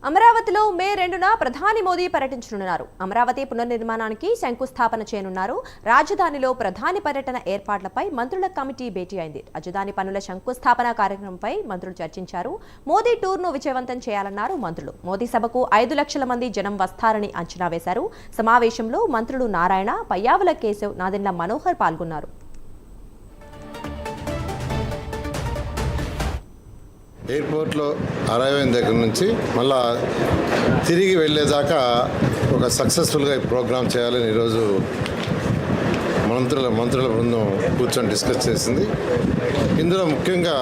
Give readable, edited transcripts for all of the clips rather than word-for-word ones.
అమరావతిలో మే 2న ప్రధాని మోదీ పర్యటించనున్నారు. అమరావతి పునర్నిర్మాణానికి శంకుస్థాపన చేయనున్నారు. రాజధానిలో ప్రధాని పర్యటన ఏర్పాట్లపై మంత్రుల కమిటీ భేటీ అయింది. రాజధాని పనుల శంకుస్థాపన కార్యక్రమంపై మంత్రులు చర్చించారు. మోదీ టూర్ను విజయవంతం చేయాలన్నారు మంత్రులు. మోదీ సభకు 5 లక్షల మంది జనం వస్తారని అంచనా వేశారు. సమావేశంలో మంత్రులు నారాయణ, పయ్యావుల కేశవ్, నాదెండ్ల మనోహర్ పాల్గొన్నారు. ఎయిర్పోర్ట్లో అరైవ్ అయిన దగ్గర నుంచి మళ్ళా తిరిగి వెళ్ళేదాకా ఒక సక్సెస్ఫుల్గా ఈ ప్రోగ్రామ్ చేయాలని ఈరోజు మంత్రుల బృందం కూర్చొని డిస్కస్ చేసింది. ఇందులో ముఖ్యంగా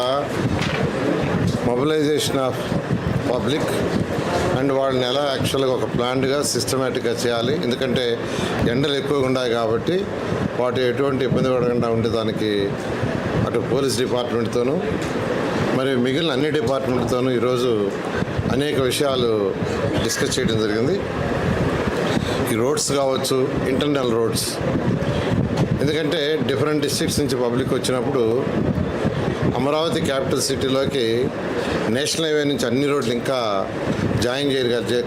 మొబిలైజేషన్ ఆఫ్ పబ్లిక్ అండ్ వాళ్ళని ఎలా యాక్చువల్గా ఒక ప్లాన్డ్గా సిస్టమేటిక్గా చేయాలి. ఎందుకంటే ఎండలు ఎక్కువగా ఉన్నాయి కాబట్టి వాటి ఎటువంటి ఇబ్బంది పడకుండా ఉండేదానికి అటు పోలీస్ డిపార్ట్మెంట్తోనూ మరి మిగిలిన అన్ని డిపార్ట్మెంట్తోనూ ఈరోజు అనేక విషయాలు డిస్కస్ చేయడం జరిగింది. ఈ రోడ్స్ కావచ్చు, ఇంటర్నల్ రోడ్స్, ఎందుకంటే డిఫరెంట్ డిస్ట్రిక్ట్స్ నుంచి పబ్లిక్ వచ్చినప్పుడు అమరావతి క్యాపిటల్ సిటీలోకి నేషనల్ హైవే నుంచి అన్ని రోడ్లు ఇంకా జాయిన్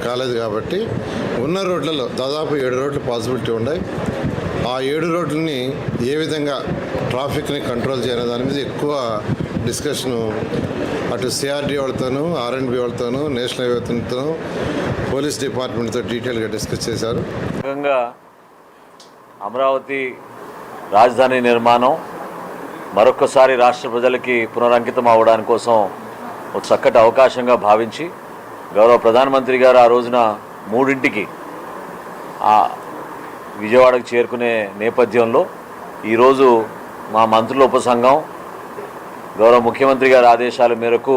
కాలేదు కాబట్టి ఉన్న రోడ్లలో దాదాపు 7 రోడ్లు పాసిబిలిటీ ఉన్నాయి. ఆ 7 రోడ్లని ఏ విధంగా ట్రాఫిక్ని కంట్రోల్ చేయాలనే దాని మీద ఎక్కువ డిస్కషను అటు సిఆర్డీ వాళ్ళతోనూ, ఆర్ఎండ్బి వాళ్ళతోనూ, నేషనల్ హైవేతోనూ, పోలీస్ డిపార్ట్మెంట్తో డీటెయిల్గా డిస్కస్ చేశారు. ముఖ్యంగా అమరావతి రాజధాని నిర్మాణం మరొకసారి రాష్ట్ర ప్రజలకి పునరంకితం అవ్వడానికి కోసం ఒక చక్కటి అవకాశంగా భావించి గౌరవ ప్రధానమంత్రి గారు ఆ రోజున 3ంటికి విజయవాడకు చేరుకునే నేపథ్యంలో ఈరోజు మా మంత్రుల ఉపసంఘం గౌరవ ముఖ్యమంత్రి గారి ఆదేశాల మేరకు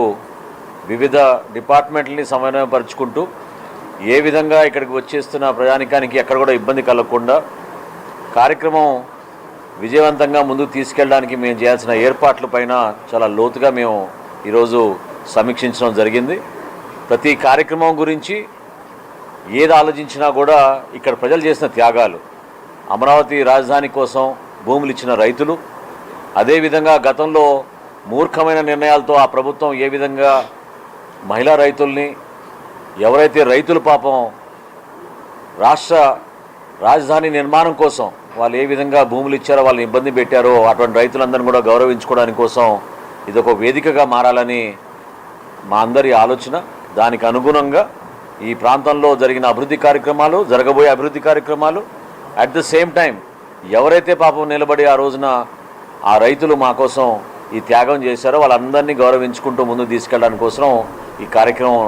వివిధ డిపార్ట్మెంట్లని సమన్వయపరుచుకుంటూ ఏ విధంగా ఇక్కడికి వచ్చేస్తున్న ప్రజానికానికి ఎక్కడ కూడా ఇబ్బంది కలగకుండా కార్యక్రమం విజయవంతంగా ముందుకు తీసుకెళ్ళడానికి మేము చేయాల్సిన ఏర్పాట్లపైన చాలా లోతుగా మేము ఈరోజు సమీక్షించడం జరిగింది. ప్రతి కార్యక్రమం గురించి ఏది ఆలోచించినా కూడా ఇక్కడ ప్రజలు చేసిన త్యాగాలు, అమరావతి రాజధాని కోసం భూములు ఇచ్చిన రైతులు, అదేవిధంగా గతంలో మూర్ఖమైన నిర్ణయాలతో ఆ ప్రభుత్వం ఏ విధంగా మహిళా రైతుల్ని, ఎవరైతే రైతులు పాపం రాష్ట్ర రాజధాని నిర్మాణం కోసం వాళ్ళు ఏ విధంగా భూములు ఇచ్చారో వాళ్ళని ఇబ్బంది పెట్టారో అటువంటి రైతులందరినీ కూడా గౌరవించుకోవడానికి కోసం ఇదొక వేదికగా మారాలని మా అందరి ఆలోచన. దానికి అనుగుణంగా ఈ ప్రాంతంలో జరిగిన అభివృద్ధి కార్యక్రమాలు, జరగబోయే అభివృద్ధి కార్యక్రమాలు, అట్ ద సేమ్ టైం ఎవరైతే పాపం నిలబడి ఆ రోజున ఆ రైతులు మా కోసం ఈ త్యాగం చేశారో వాళ్ళందరినీ గౌరవించుకుంటూ ముందుకు తీసుకెళ్ళడానికి కోసం ఈ కార్యక్రమం